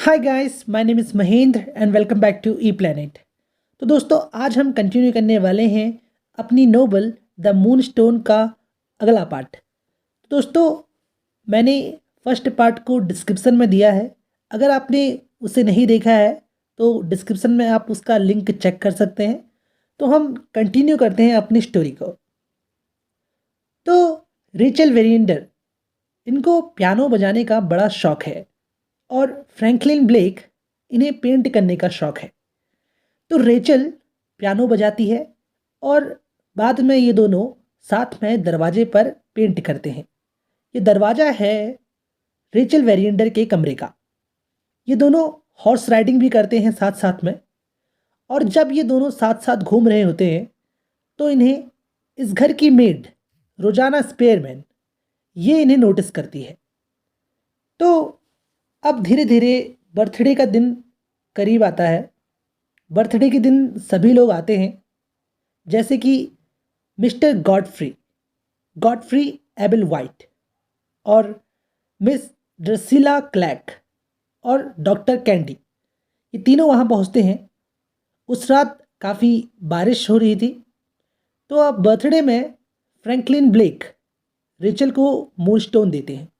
Hi guys, my name is Mahendra and welcome back to E planet. तो दोस्तों, आज हम कंटिन्यू करने वाले हैं अपनी नोवेल द मून स्टोन का अगला पार्ट। तो दोस्तों, मैंने फर्स्ट पार्ट को डिस्क्रिप्शन में दिया है। अगर आपने उसे नहीं देखा है तो डिस्क्रिप्शन में आप उसका लिंक चेक कर सकते हैं। तो हम कंटिन्यू करते हैं अपनी स्टोरी को। तो रेचल वेरिएंडर, इनको पियानो बजाने का बड़ा शौक है और फ्रैंकलिन ब्लेक, इन्हें पेंट करने का शौक है। तो रेचल पियानो बजाती है और बाद में ये दोनों साथ में दरवाजे पर पेंट करते हैं। ये दरवाज़ा है रेचल वेरिएंडर के कमरे का। ये दोनों हॉर्स राइडिंग भी करते हैं साथ साथ में। और जब ये दोनों साथ साथ घूम रहे होते हैं तो इन्हें इस घर की मेड रोजाना स्पेयरमैन, ये इन्हें नोटिस करती है। तो अब धीरे धीरे बर्थडे का दिन करीब आता है। बर्थडे के दिन सभी लोग आते हैं, जैसे कि मिस्टर गॉडफ्री एबल वाइट और मिस ड्रेसिला क्लैक और डॉक्टर कैंडी। ये तीनों वहाँ पहुँचते हैं। उस रात काफ़ी बारिश हो रही थी। तो अब बर्थडे में फ्रैंकलिन ब्लेक रेचल को मूनस्टोन देते हैं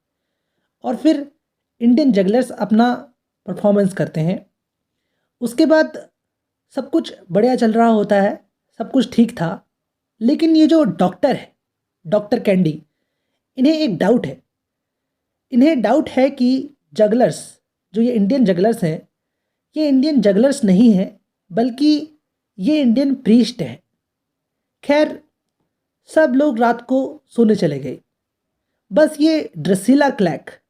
और फिर इंडियन जगलर्स अपना परफॉर्मेंस करते हैं। उसके बाद सब कुछ बढ़िया चल रहा होता है, सब कुछ ठीक था। लेकिन ये जो डॉक्टर है, डॉक्टर कैंडी, इन्हें एक डाउट है। इन्हें डाउट है कि जगलर्स, जो ये इंडियन जगलर्स हैं, ये इंडियन जगलर्स नहीं हैं, बल्कि ये इंडियन प्रीस्ट हैं। खैर, सब लोग रात को सोने चले गए। बस ये ड्रेसिला क्लैक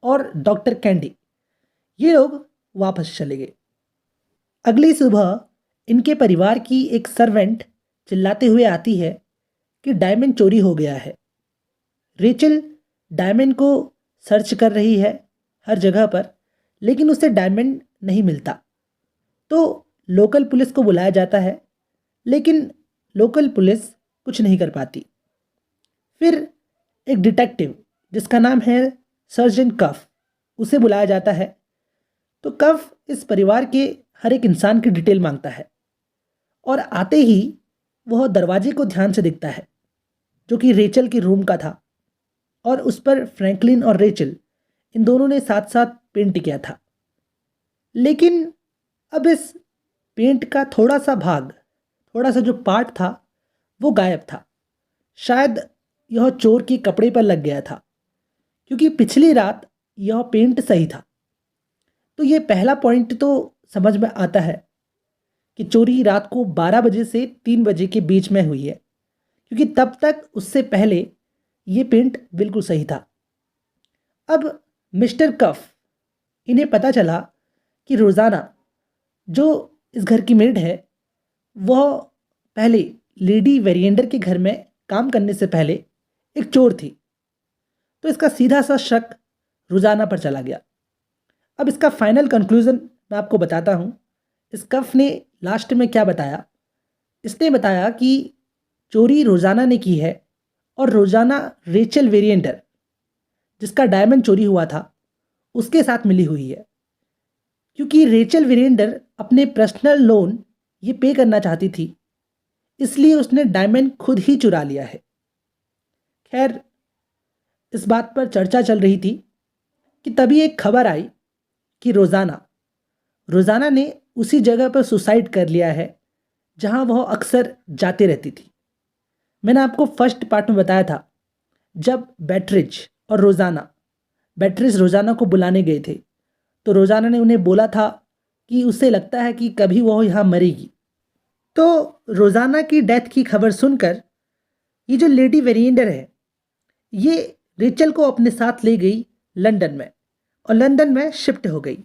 और डॉक्टर कैंडी, ये लोग वापस चले गए। अगली सुबह इनके परिवार की एक सर्वेंट चिल्लाते हुए आती है कि डायमंड चोरी हो गया है। रेचल डायमंड को सर्च कर रही है हर जगह पर, लेकिन उसे डायमंड नहीं मिलता। तो लोकल पुलिस को बुलाया जाता है, लेकिन लोकल पुलिस कुछ नहीं कर पाती। फिर एक डिटेक्टिव जिसका नाम है सर्जेंट कफ, उसे बुलाया जाता है। तो कफ इस परिवार के हर एक इंसान की डिटेल मांगता है और आते ही वह दरवाजे को ध्यान से देखता है, जो कि रेचल के रूम का था और उस पर फ्रैंकलिन और रेचल, इन दोनों ने साथ साथ पेंट किया था। लेकिन अब इस पेंट का थोड़ा सा जो पार्ट था वो गायब था। शायद यह चोर के कपड़े पर लग गया था, क्योंकि पिछली रात यह पेंट सही था। तो ये पहला पॉइंट तो समझ में आता है कि चोरी रात को 12 बजे से 3 बजे के बीच में हुई है, क्योंकि तब तक उससे पहले ये पेंट बिल्कुल सही था। अब मिस्टर कफ, इन्हें पता चला कि रोज़ाना, जो इस घर की मेड है, वह पहले लेडी वेरिएंडर के घर में काम करने से पहले एक चोर थी। तो इसका सीधा सा शक रोज़ाना पर चला गया। अब इसका फाइनल कंक्लूज़न मैं आपको बताता हूँ। इस कफ ने लास्ट में क्या बताया? इसने बताया कि चोरी रोज़ाना ने की है और रोज़ाना रेचल वेरिएंडर, जिसका डायमंड चोरी हुआ था, उसके साथ मिली हुई है। क्योंकि रेचल वेरिएंडर अपने पर्सनल लोन ये पे करना चाहती थी, इसलिए उसने डायमंड खुद ही चुरा लिया है। खैर, इस बात पर चर्चा चल रही थी कि तभी एक खबर आई कि रोज़ाना ने उसी जगह पर सुसाइड कर लिया है जहां वह अक्सर जाते रहती थी। मैंने आपको फर्स्ट पार्ट में बताया था, जब बैटरिज रोज़ाना को बुलाने गए थे, तो रोज़ाना ने उन्हें बोला था कि उसे लगता है कि कभी वह यहाँ मरेगी। तो रोज़ाना की डेथ की खबर सुनकर ये जो लेडी वेरिएंडर है, ये रेचल को अपने साथ ले गई लंदन में और लंदन में शिफ्ट हो गई।